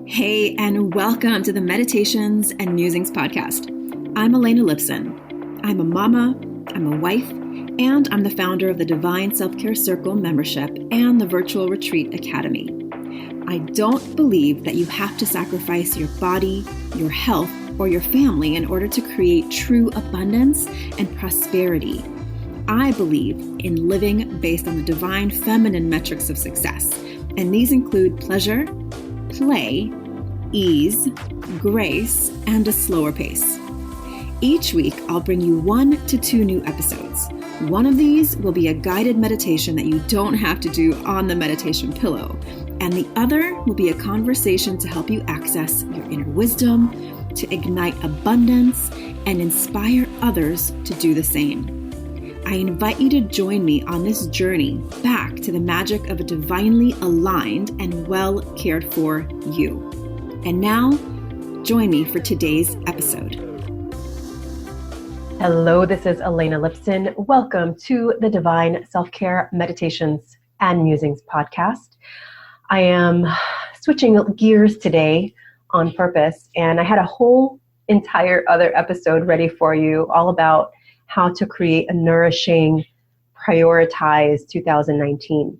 Hey, and welcome to the Meditations and Musings podcast. I'm Elena Lipson. I'm a mama, I'm a wife, and I'm the founder of the Divine Self-Care Circle membership and the Virtual Retreat Academy. I don't believe that you have to sacrifice your body, your health, or your family in order to create true abundance and prosperity. I believe in living based on the divine feminine metrics of success, and these include pleasure, play, ease, grace, and a slower pace. Each week, I'll bring you 1 to 2 new episodes. One of these will be a guided meditation that you don't have to do on the meditation pillow, and the other will be a conversation to help you access your inner wisdom, to ignite abundance, and inspire others to do the same. I invite you to join me on this journey back to the magic of a divinely aligned and well cared for you. And now, join me for today's episode. Hello, this is Elena Lipson. Welcome to the Divine Self-Care Meditations and Musings podcast. I am switching gears today on purpose, and I had a whole entire other episode ready for you all about how to create a nourishing, prioritized 2019.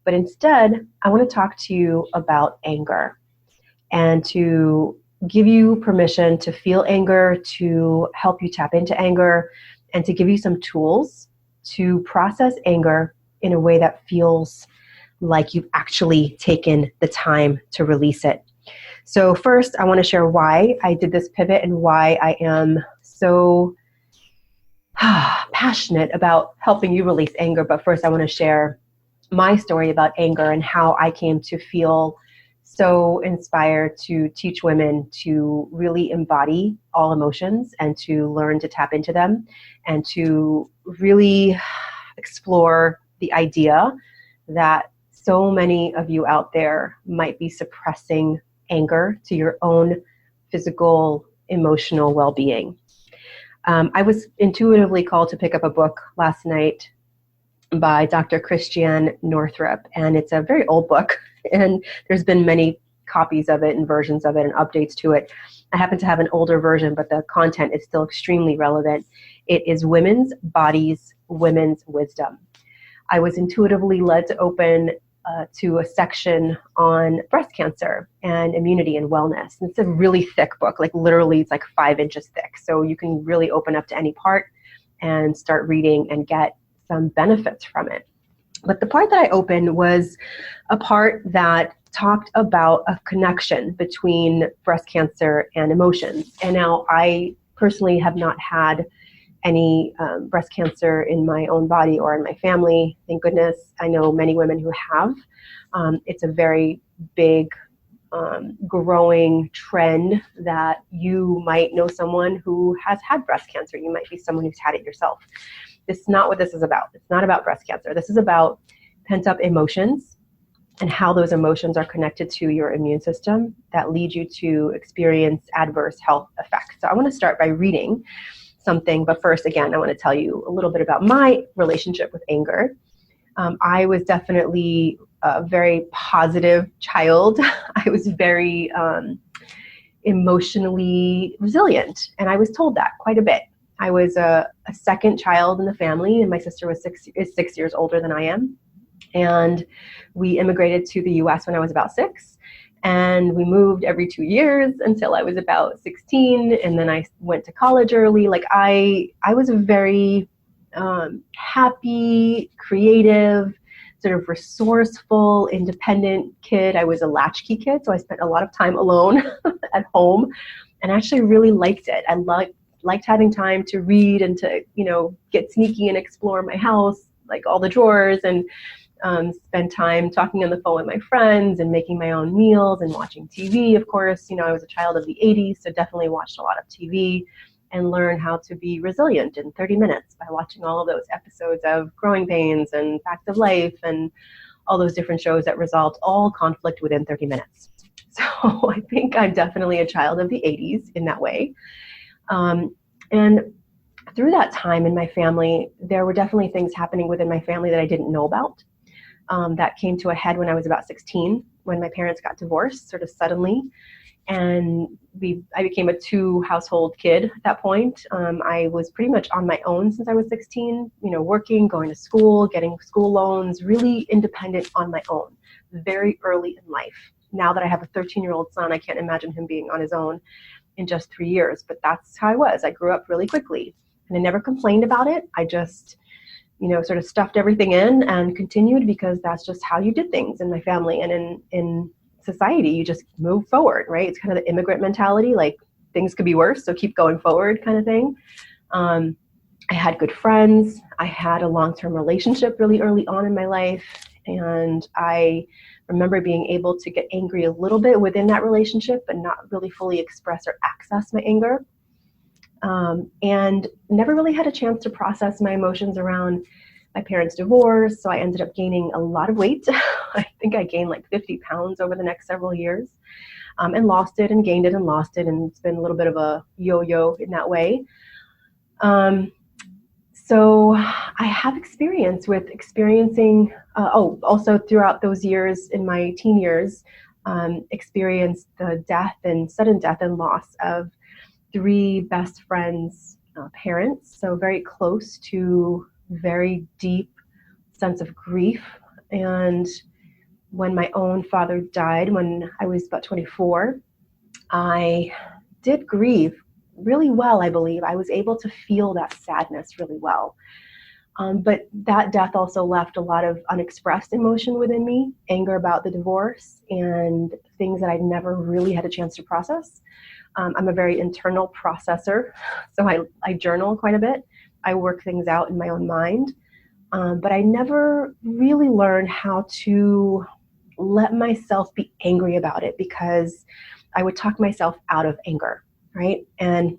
But instead, I want to talk to you about anger and to give you permission to feel anger, to help you tap into anger, and to give you some tools to process anger in a way that feels like you've actually taken the time to release it. So first, I want to share why I did this pivot and why I am so passionate about helping you release anger. But first, I want to share my story about anger and how I came to feel so inspired to teach women to really embody all emotions and to learn to tap into them and to really explore the idea that so many of you out there might be suppressing anger to your own physical, emotional well-being. I was intuitively called to pick up a book last night by Dr. Christiane Northrup, and it's a very old book, and there's been many copies of it and versions of it and updates to it. I happen to have an older version, but the content is still extremely relevant. It is Women's Bodies, Women's Wisdom. I was intuitively led to open to a section on breast cancer and immunity and wellness. And it's a really thick book, like literally it's like 5 inches thick. So you can really open up to any part and start reading and get some benefits from it. But the part that I opened was a part that talked about a connection between breast cancer and emotions. And now I personally have not had any breast cancer in my own body or in my family. Thank goodness. I know many women who have. It's a very big, growing trend that you might know someone who has had breast cancer. You might be someone who's had it yourself. This is not what this is about. It's not about breast cancer. This is about pent-up emotions and how those emotions are connected to your immune system that lead you to experience adverse health effects. So I want to start by reading something, but first, again, I want to tell you a little bit about my relationship with anger. I was definitely a very positive child. I was very emotionally resilient, and I was told that quite a bit. I was a second child in the family, and my sister is 6 years older than I am. And we immigrated to the U.S. when I was about 6. And we moved every 2 years until I was about 16. And then I went to college early. Like I was a very happy, creative, sort of resourceful, independent kid. I was a latchkey kid, so I spent a lot of time alone at home and actually really liked it. I liked having time to read and to, get sneaky and explore my house, like all the drawers, and spend time talking on the phone with my friends and making my own meals and watching TV. Of course, I was a child of the 80s, so definitely watched a lot of TV and learned how to be resilient in 30 minutes by watching all of those episodes of Growing Pains and Facts of Life and all those different shows that resolved all conflict within 30 minutes. So I think I'm definitely a child of the 80s in that way. And through that time in my family, there were definitely things happening within my family that I didn't know about. that came to a head when I was about 16, when my parents got divorced sort of suddenly. And I became a 2-household kid at that point. I was pretty much on my own since I was 16, working, going to school, getting school loans, really independent on my own, very early in life. Now that I have a 13-year-old son, I can't imagine him being on his own in just 3 years, but that's how I was. I grew up really quickly, and I never complained about it. I just, sort of stuffed everything in and continued, because that's just how you did things in my family and in society. You just move forward, right? It's kind of the immigrant mentality, like things could be worse, so keep going forward kind of thing. I had good friends. I had a long-term relationship really early on in my life. And I remember being able to get angry a little bit within that relationship, but not really fully express or access my anger. And never really had a chance to process my emotions around my parents' divorce. So I ended up gaining a lot of weight. I think I gained like 50 pounds over the next several years, and lost it and gained it and lost it. And it's been a little bit of a yo-yo in that way. So I have experience with experiencing, also throughout those years in my teen years, experienced the death and sudden death and loss of 3 best friends' parents. So very close to very deep sense of grief. And when my own father died, when I was about 24, I did grieve really well, I believe. I was able to feel that sadness really well. But that death also left a lot of unexpressed emotion within me, anger about the divorce and things that I'd never really had a chance to process. I'm a very internal processor, so I journal quite a bit. I work things out in my own mind, but I never really learned how to let myself be angry about it, because I would talk myself out of anger, right? And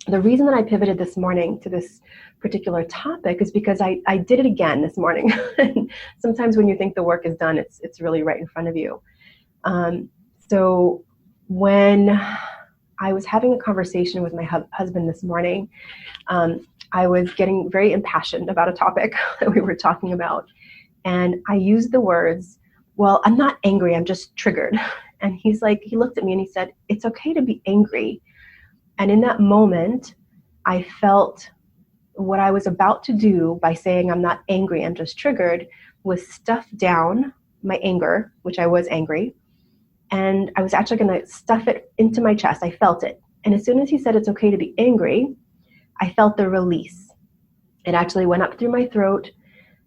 the reason that I pivoted this morning to this particular topic is because I did it again this morning. Sometimes when you think the work is done, it's really right in front of you. So when I was having a conversation with my husband this morning, I was getting very impassioned about a topic that we were talking about. And I used the words, well, I'm not angry, I'm just triggered. And he looked at me and he said, it's okay to be angry. And in that moment, I felt what I was about to do by saying I'm not angry, I'm just triggered, was stuff down my anger, which I was angry. And I was actually going to stuff it into my chest. I felt it. And as soon as he said it's okay to be angry, I felt the release. It actually went up through my throat.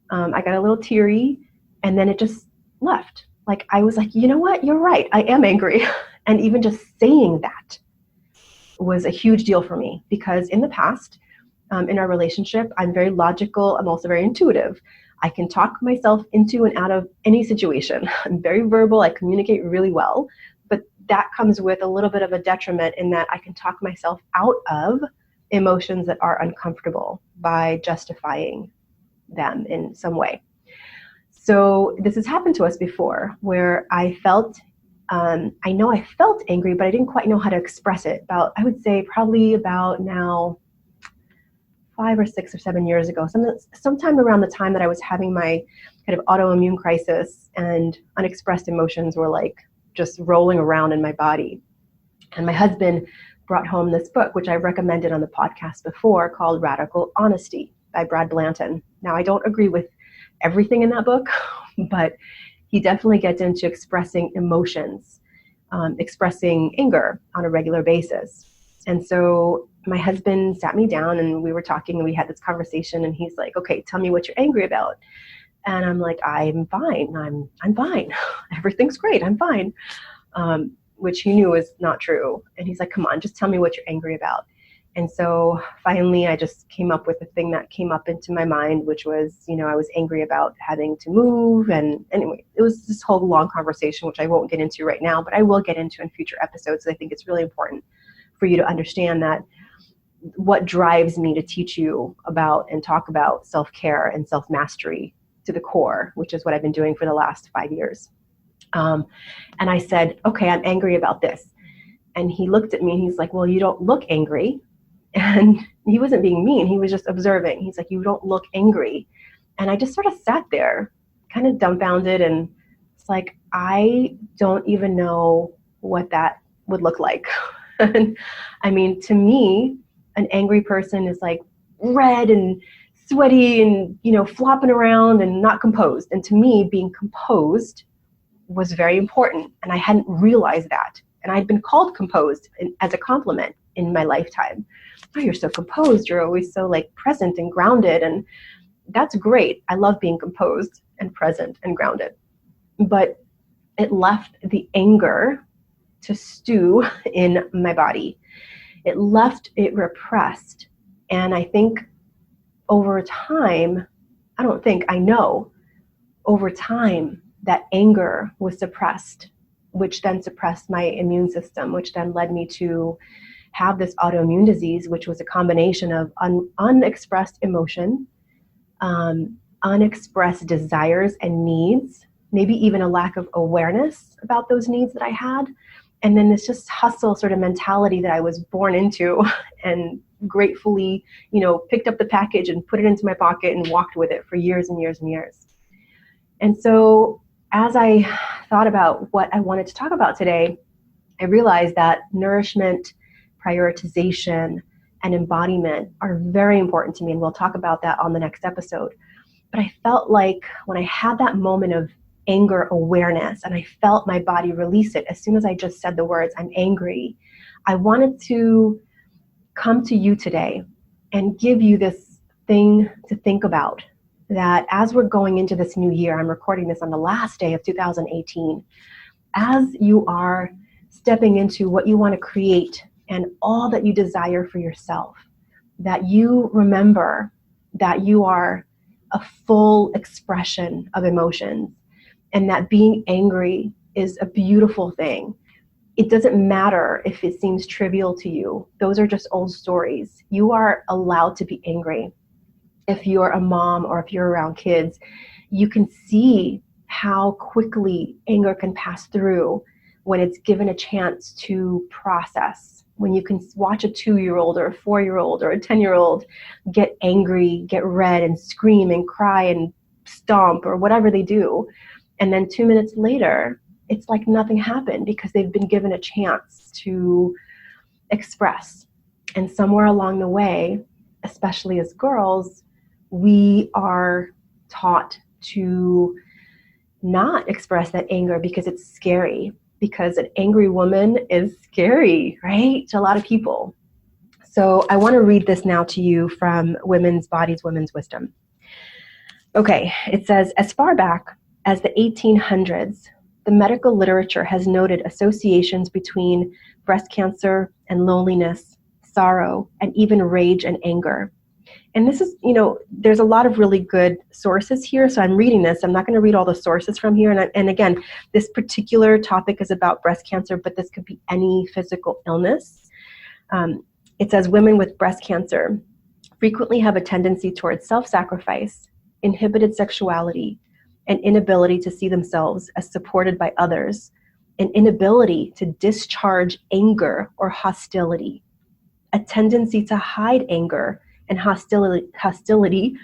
I got a little teary, and then it just left. Like, I was like, you know what? You're right. I am angry. And even just saying that was a huge deal for me, because in the past, in our relationship, I'm very logical. I'm also very intuitive. I can talk myself into and out of any situation. I'm very verbal. I communicate really well, but that comes with a little bit of a detriment in that I can talk myself out of emotions that are uncomfortable by justifying them in some way. So this has happened to us before, where I felt, I know I felt angry, but I didn't quite know how to express it. I would say probably about now 5 or 6 or 7 years ago, sometime around the time that I was having my kind of autoimmune crisis, and unexpressed emotions were like just rolling around in my body. And my husband brought home this book, which I recommended on the podcast before, called Radical Honesty by Brad Blanton. Now, I don't agree with everything in that book, but he definitely gets into expressing emotions, expressing anger on a regular basis. And so my husband sat me down and we were talking and we had this conversation, and he's like, okay, tell me what you're angry about. And I'm like, I'm fine. I'm fine. Everything's great. I'm fine. Which he knew was not true. And he's like, come on, just tell me what you're angry about. And so finally, I just came up with the thing that came up into my mind, which was, I was angry about having to move. And anyway, it was this whole long conversation, which I won't get into right now, but I will get into in future episodes. I think it's really important for you to understand that what drives me to teach you about and talk about self-care and self-mastery to the core, which is what I've been doing for the last 5 years. And I said, okay, I'm angry about this. And he looked at me and he's like, well, you don't look angry. And he wasn't being mean. He was just observing. He's like, you don't look angry. And I just sort of sat there kind of dumbfounded, and it's like, I don't even know what that would look like. And I mean, to me, an angry person is like red and sweaty and, flopping around and not composed. And to me, being composed was very important. And I hadn't realized that. And I'd been called composed as a compliment in my lifetime. Oh, you're so composed. You're always so like present and grounded. And that's great. I love being composed and present and grounded. But it left the anger to stew in my body. It left it repressed. And I think over time, I know over time that anger was suppressed, which then suppressed my immune system, which then led me to have this autoimmune disease, which was a combination of unexpressed emotion, unexpressed desires and needs, maybe even a lack of awareness about those needs that I had. And then this just hustle sort of mentality that I was born into, and gratefully, picked up the package and put it into my pocket and walked with it for years and years and years. And so as I thought about what I wanted to talk about today, I realized that nourishment, prioritization, and embodiment are very important to me. And we'll talk about that on the next episode. But I felt like when I had that moment of anger awareness and I felt my body release it as soon as I just said the words, I'm angry, I wanted to come to you today and give you this thing to think about, that as we're going into this new year, I'm recording this on the last day of 2018, as you are stepping into what you want to create and all that you desire for yourself, that you remember that you are a full expression of emotions, and that being angry is a beautiful thing. It doesn't matter if it seems trivial to you. Those are just old stories. You are allowed to be angry. If you're a mom or if you're around kids, you can see how quickly anger can pass through when it's given a chance to process. When you can watch a 2-year-old or a 4-year-old or a 10-year-old get angry, get red and scream and cry and stomp or whatever they do. And then 2 minutes later, it's like nothing happened because they've been given a chance to express. And somewhere along the way, especially as girls, we are taught to not express that anger because it's scary, because an angry woman is scary, right? To a lot of people. So I want to read this now to you from Women's Bodies, Women's Wisdom. Okay, it says, as far back as the 1800s, the medical literature has noted associations between breast cancer and loneliness, sorrow, and even rage and anger. And this is, there's a lot of really good sources here. So I'm reading this. I'm not going to read all the sources from here. And again, this particular topic is about breast cancer, but this could be any physical illness. It says women with breast cancer frequently have a tendency towards self-sacrifice, inhibited sexuality, an inability to see themselves as supported by others, an inability to discharge anger or hostility, a tendency to hide anger and hostility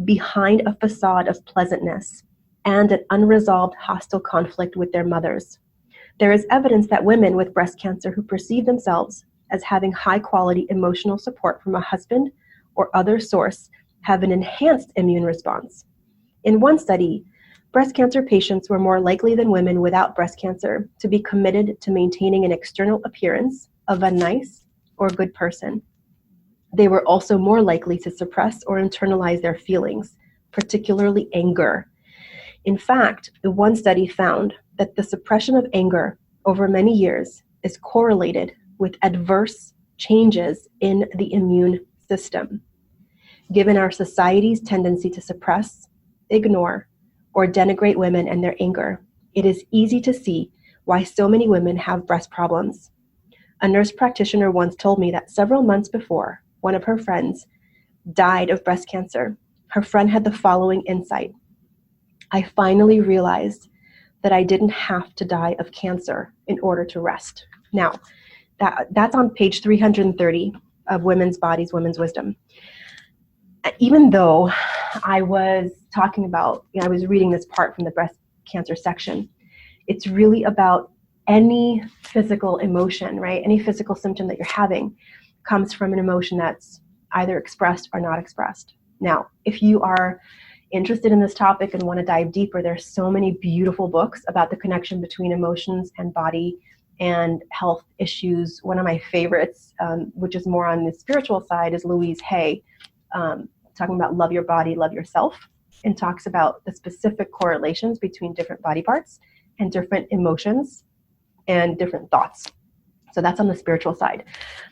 behind a facade of pleasantness, and an unresolved hostile conflict with their mothers. There is evidence that women with breast cancer who perceive themselves as having high-quality emotional support from a husband or other source have an enhanced immune response. In one study, breast cancer patients were more likely than women without breast cancer to be committed to maintaining an external appearance of a nice or good person. They were also more likely to suppress or internalize their feelings, particularly anger. In fact, one study found that the suppression of anger over many years is correlated with adverse changes in the immune system. Given our society's tendency to suppress, ignore, or denigrate women and their anger, it is easy to see why so many women have breast problems. A nurse practitioner once told me that several months before one of her friends died of breast cancer, her friend had the following insight: I finally realized that I didn't have to die of cancer in order to rest. Now, that's on page 330 of Women's Bodies, Women's Wisdom. Even though I was talking about, I was reading this part from the breast cancer section. It's really about any physical emotion, right? Any physical symptom that you're having comes from an emotion that's either expressed or not expressed. Now, if you are interested in this topic and want to dive deeper, there's so many beautiful books about the connection between emotions and body and health issues. One of my favorites, which is more on the spiritual side, is Louise Hay, talking about love your body, love yourself, and talks about the specific correlations between different body parts and different emotions and different thoughts. So that's on the spiritual side.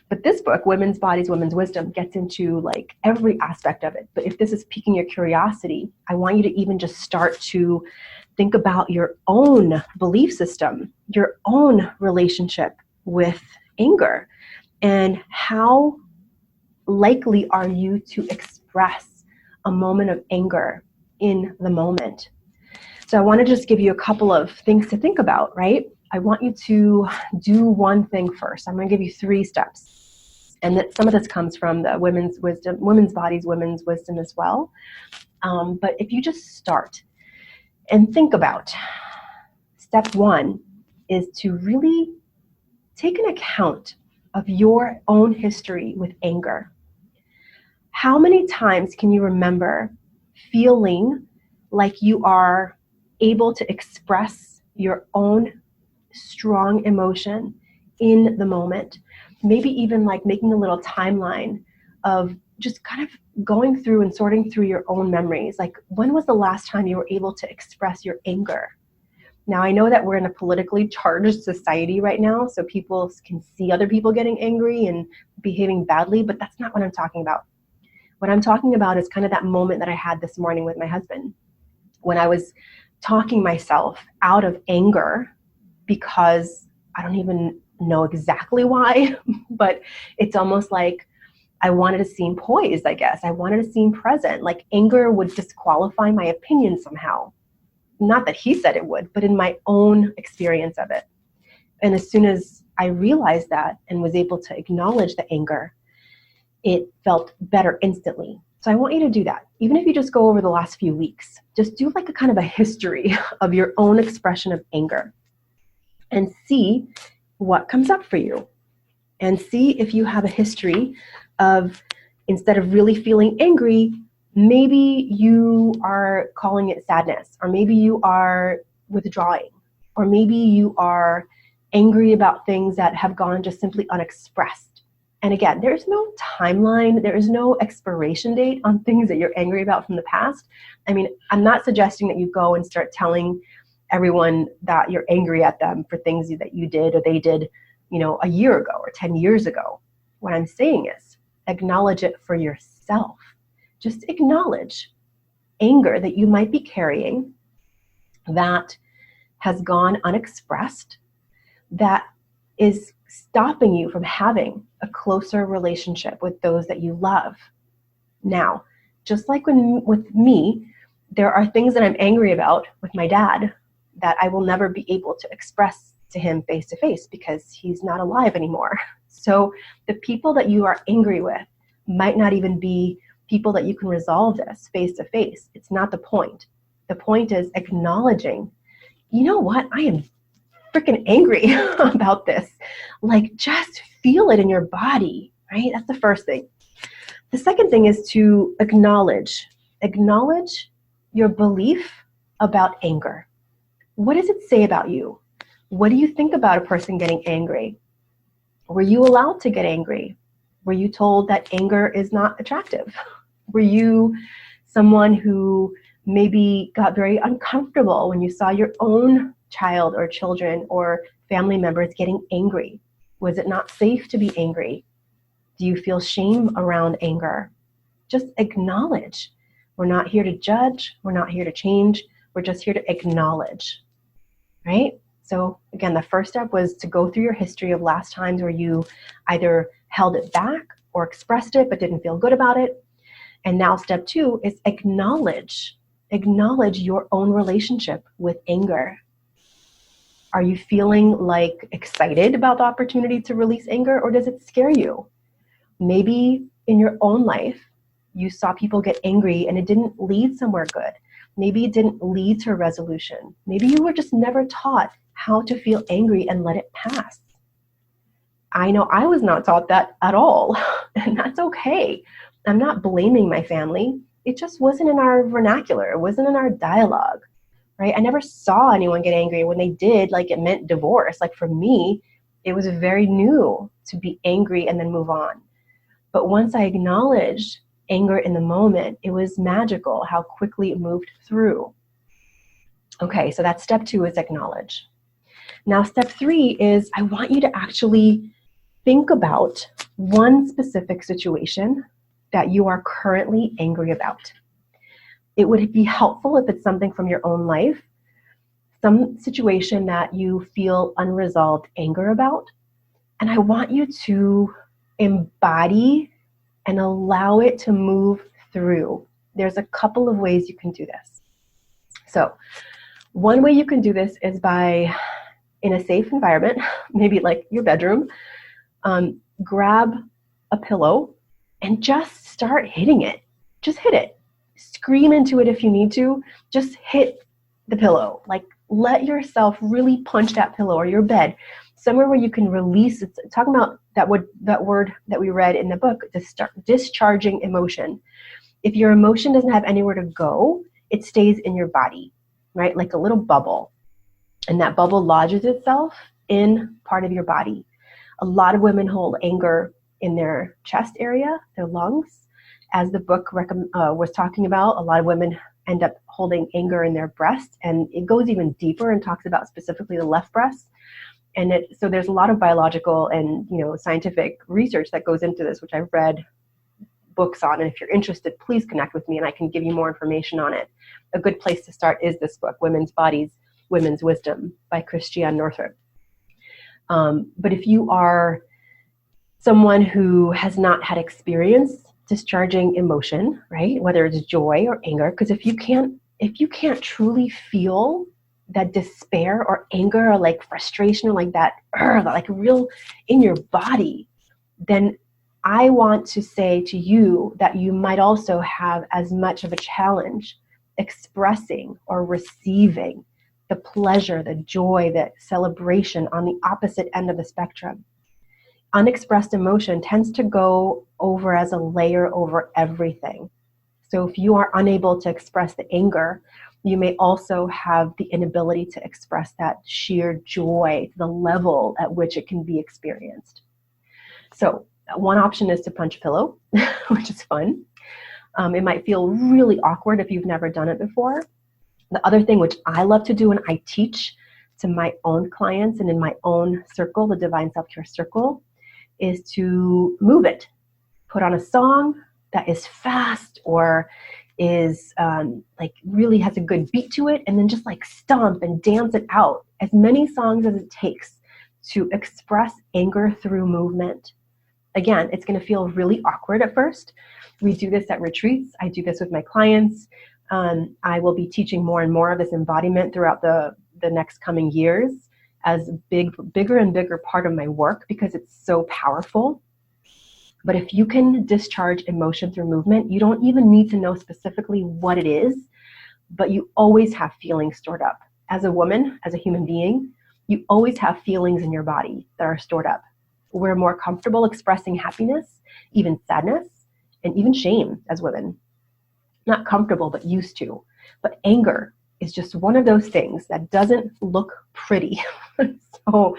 But this book, Women's Bodies, Women's Wisdom, gets into like every aspect of it. But if this is piquing your curiosity, I want you to even just start to think about your own belief system, your own relationship with anger, and how likely are you to express a moment of anger in the moment. So I want to just give you a couple of things to think about, right? I want you to do one thing first. I'm going to give you 3 steps. And that some of this comes from the Women's Bodies, Women's Wisdom as well. But if you just start and think about, step 1 is to really take an account of your own history with anger. How many times can you remember feeling like you are able to express your own strong emotion in the moment? Maybe even like making a little timeline of just kind of going through and sorting through your own memories. Like, when was the last time you were able to express your anger? Now, I know that we're in a politically charged society right now, so people can see other people getting angry and behaving badly, but that's not what I'm talking about. What I'm talking about is kind of that moment that I had this morning with my husband, when I was talking myself out of anger because I don't even know exactly why, but it's almost like I wanted to seem poised, I guess. I wanted to seem present. Like anger would disqualify my opinion somehow. Not that he said it would, but in my own experience of it. And as soon as I realized that and was able to acknowledge the anger, it felt better instantly. So I want you to do that. Even if you just go over the last few weeks, just do like a kind of a history of your own expression of anger and see what comes up for you. And see if you have a history of, instead of really feeling angry, maybe you are calling it sadness, or maybe you are withdrawing, or maybe you are angry about things that have gone just simply unexpressed. And again, there's no timeline, there is no expiration date on things that you're angry about from the past. I mean, I'm not suggesting that you go and start telling everyone that you're angry at them for things that you did or they did, a year ago or 10 years ago. What I'm saying is acknowledge it for yourself. Just acknowledge anger that you might be carrying that has gone unexpressed, that is stopping you from having a closer relationship with those that you love. Now, just like with me, there are things that I'm angry about with my dad that I will never be able to express to him face to face because he's not alive anymore. So the people that you are angry with might not even be people that you can resolve this face to face. It's not the point. The point is acknowledging, you know what, I am freaking angry about this. Like, just feel it in your body, right? That's the first thing. The second thing is to acknowledge your belief about anger. What does it say about you? What do you think about a person getting angry? Were you allowed to get angry? Were you told that anger is not attractive? Were you someone who maybe got very uncomfortable when you saw your own child or children or family members getting angry? Was it not safe to be angry? Do you feel shame around anger? Just acknowledge. We're not here to judge. We're not here to change. We're just here to acknowledge, right? So again, the first step was to go through your history of last times where you either held it back or expressed it but didn't feel good about it. And now step 2 is acknowledge your own relationship with anger. Are you feeling like excited about the opportunity to release anger, or does it scare you? Maybe in your own life, you saw people get angry and it didn't lead somewhere good. Maybe it didn't lead to a resolution. Maybe you were just never taught how to feel angry and let it pass. I know I was not taught that at all, and that's okay. I'm not blaming my family. It just wasn't in our vernacular. It wasn't in our dialogue, right? I never saw anyone get angry. When they did, like, it meant divorce. Like, for me, it was very new to be angry and then move on. But once I acknowledged anger in the moment, it was magical how quickly it moved through. Okay, so that's step 2 is acknowledge. Now, step 3 is I want you to actually think about one specific situation that you are currently angry about. It would be helpful if it's something from your own life, some situation that you feel unresolved anger about. And I want you to embody and allow it to move through. There's a couple of ways you can do this. So one way you can do this is by, in a safe environment, maybe like your bedroom, grab a pillow and just start hitting it. Just hit it. Scream into it if you need to. Just hit the pillow. Like, let yourself really punch that pillow or your bed somewhere where you can release. It's talking about that word that we read in the book, discharging emotion. If your emotion doesn't have anywhere to go, it stays in your body, right? Like a little bubble. And that bubble lodges itself in part of your body. A lot of women hold anger in their chest area, their lungs. As the book was talking about, a lot of women end up holding anger in their breast, and it goes even deeper and talks about specifically the left breast. And so there's a lot of biological and scientific research that goes into this, which I've read books on. And if you're interested, please connect with me and I can give you more information on it. A good place to start is this book, Women's Bodies, Women's Wisdom by Christiane Northrup. But if you are someone who has not had experience discharging emotion, right, whether it's joy or anger, because if you can't truly feel that despair or anger or like frustration or like that, like real in your body, then I want to say to you that you might also have as much of a challenge expressing or receiving the pleasure, the joy, the celebration on the opposite end of the spectrum. Unexpressed emotion tends to go over as a layer over everything. So if you are unable to express the anger, you may also have the inability to express that sheer joy, the level at which it can be experienced. So one option is to punch a pillow, which is fun. It might feel really awkward if you've never done it before. The other thing which I love to do and I teach to my own clients and in my own circle, the Divine Self-Care Circle, is to move it. Put on a song that is fast or is like really has a good beat to it, and then just like stomp and dance it out. As many songs as it takes to express anger through movement. Again, it's going to feel really awkward at first. We do this at retreats. I do this with my clients. I will be teaching more and more of this embodiment throughout the next coming years as bigger and bigger part of my work because it's so powerful. But if you can discharge emotion through movement, you don't even need to know specifically what it is, but you always have feelings stored up. As a woman, as a human being, you always have feelings in your body that are stored up. We're more comfortable expressing happiness, even sadness, and even shame as women. Not comfortable, but used to. But anger is just one of those things that doesn't look pretty. So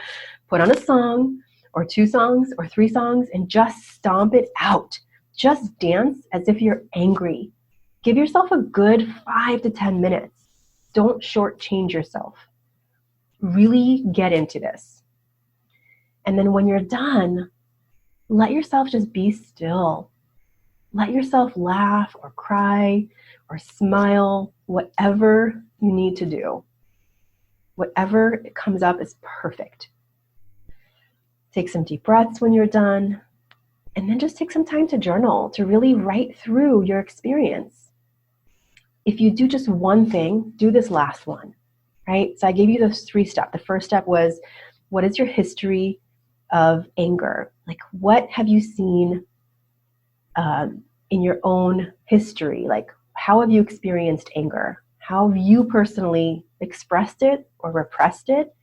put on a song or 2 songs or 3 songs and just stomp it out. Just dance as if you're angry. Give yourself a good 5 to 10 minutes. Don't shortchange yourself. Really get into this. And then when you're done, let yourself just be still. Let yourself laugh or cry or smile, whatever you need to do. Whatever comes up is perfect. Take some deep breaths when you're done, and then just take some time to journal, to really write through your experience. If you do just one thing, do this last one, right? So I gave you those 3 steps. The first step was, what is your history of anger? Like, what have you seen in your own history? Like, how have you experienced anger? How have you personally expressed it or repressed it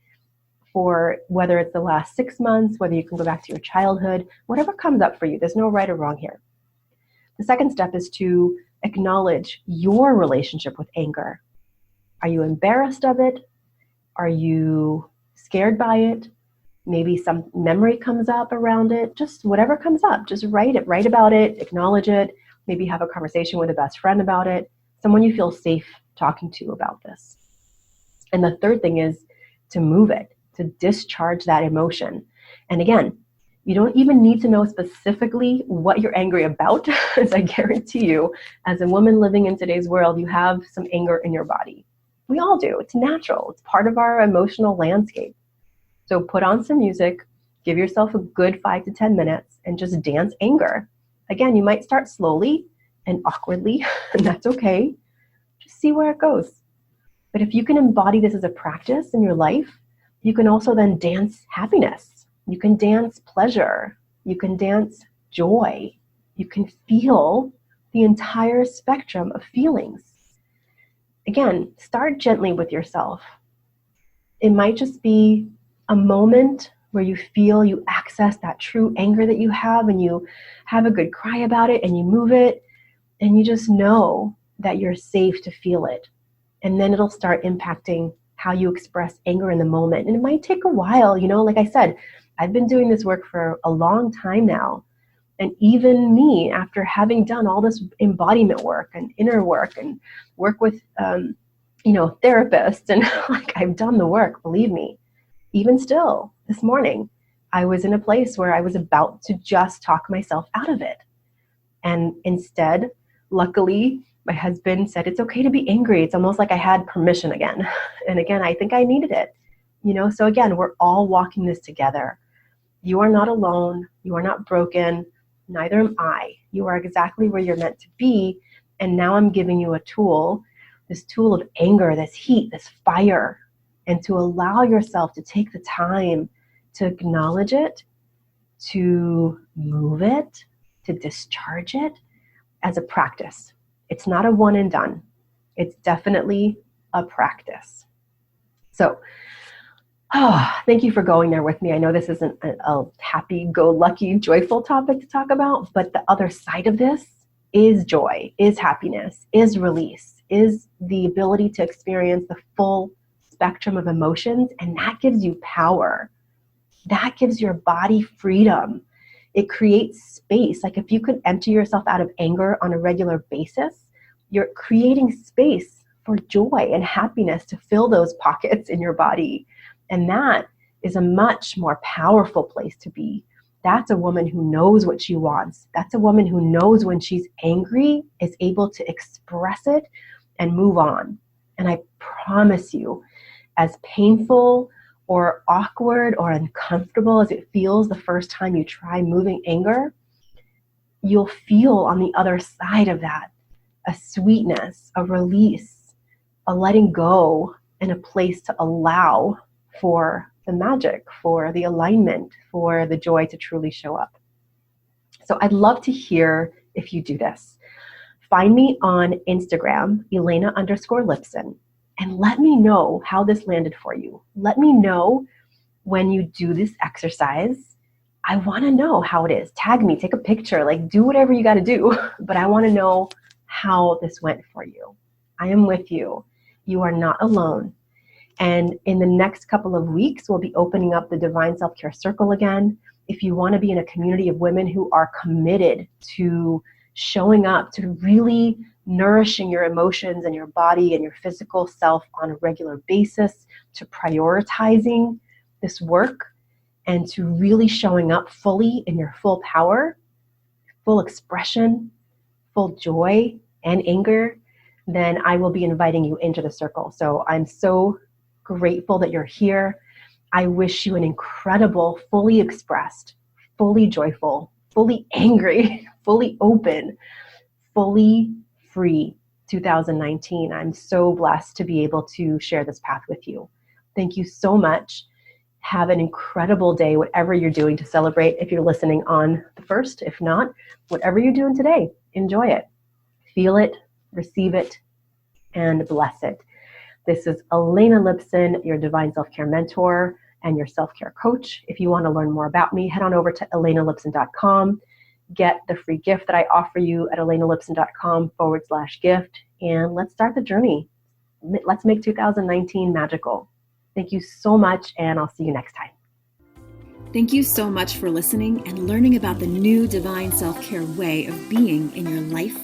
for whether it's the last 6 months, whether you can go back to your childhood, whatever comes up for you. There's no right or wrong here. The second step is to acknowledge your relationship with anger. Are you embarrassed of it? Are you scared by it? Maybe some memory comes up around it. Just whatever comes up, just write it, write about it, acknowledge it, maybe have a conversation with a best friend about it, someone you feel safe talking to about this. And the third thing is to move it, to discharge that emotion. And again, you don't even need to know specifically what you're angry about, as I guarantee you, as a woman living in today's world, you have some anger in your body. We all do. It's natural. It's part of our emotional landscape. So put on some music, give yourself a good 5 to 10 minutes, and just dance anger. Again, you might start slowly and awkwardly, and that's okay. Just see where it goes. But if you can embody this as a practice in your life, you can also then dance happiness. You can dance pleasure. You can dance joy. You can feel the entire spectrum of feelings. Again, start gently with yourself. It might just be a moment where you feel you access that true anger that you have, and you have a good cry about it and you move it, and you just know that you're safe to feel it. And then it'll start impacting how you express anger in the moment. And it might take a while, like I said, I've been doing this work for a long time now. And even me, after having done all this embodiment work and inner work and work with, therapists, and I've done the work, believe me, even still this morning, I was in a place where I was about to just talk myself out of it. And instead, luckily, my husband said, it's okay to be angry. It's almost like I had permission again. And again, I think I needed it. So again, we're all walking this together. You are not alone. You are not broken. Neither am I. You are exactly where you're meant to be. And now I'm giving you a tool, this tool of anger, this heat, this fire, and to allow yourself to take the time to acknowledge it, to move it, to discharge it as a practice. It's not a one and done. It's definitely a practice. So, thank you for going there with me. I know this isn't a happy-go-lucky, joyful topic to talk about, but the other side of this is joy, is happiness, is release, is the ability to experience the full spectrum of emotions, and that gives you power. That gives your body freedom. It creates space. Like if you could empty yourself out of anger on a regular basis, you're creating space for joy and happiness to fill those pockets in your body. And that is a much more powerful place to be. That's a woman who knows what she wants. That's a woman who knows when she's angry, is able to express it and move on. And I promise you, as painful or awkward or uncomfortable as it feels the first time you try moving anger, you'll feel on the other side of that a sweetness, a release, a letting go, and a place to allow for the magic, for the alignment, for the joy to truly show up. So I'd love to hear if you do this. Find me on Instagram, Elena_Lipson, and let me know how this landed for you. Let me know when you do this exercise. I want to know how it is. Tag me, take a picture, do whatever you got to do. But I want to know how this went for you. I am with you. You are not alone. And in the next couple of weeks, we'll be opening up the Divine Self-Care Circle again. If you want to be in a community of women who are committed to showing up, to really nourishing your emotions and your body and your physical self on a regular basis, to prioritizing this work, and to really showing up fully in your full power, full expression, full joy and anger, then I will be inviting you into the circle. So I'm so grateful that you're here. I wish you an incredible, fully expressed, fully joyful, fully angry, fully open, fully free 2019. I'm so blessed to be able to share this path with you. Thank you so much. Have an incredible day, whatever you're doing to celebrate. If you're listening on the 1st, if not, whatever you're doing today, enjoy it. Feel it, receive it, and bless it. This is Elena Lipson, your Divine Self-Care Mentor and your self-care coach. If you want to learn more about me, head on over to elenalipson.com. Get the free gift that I offer you at elenalipson.com/gift. And let's start the journey. Let's make 2019 magical. Thank you so much, and I'll see you next time. Thank you so much for listening and learning about the new divine self-care way of being in your life,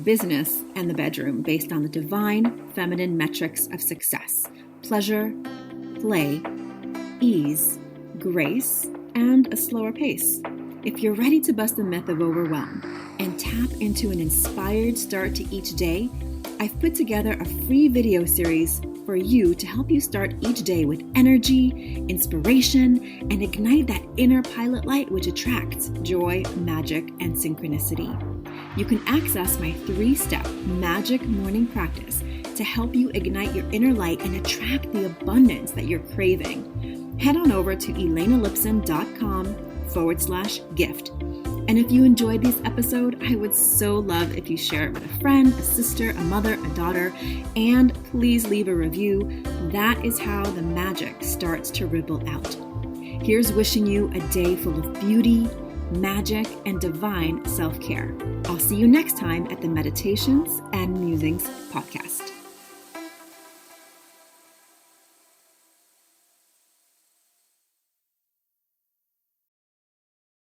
business, and the bedroom based on the divine feminine metrics of success: pleasure, play, ease, grace, and a slower pace. If you're ready to bust the myth of overwhelm and tap into an inspired start to each day, I've put together a free video series for you to help you start each day with energy, inspiration, and ignite that inner pilot light which attracts joy, magic, and synchronicity. You can access my 3-step magic morning practice to help you ignite your inner light and attract the abundance that you're craving. Head on over to elenalipson.com/gift. And if you enjoyed this episode, I would so love if you share it with a friend, a sister, a mother, a daughter, and please leave a review. That is how the magic starts to ripple out. Here's wishing you a day full of beauty, magic, and divine self-care. I'll see you next time at the Meditations and Musings podcast.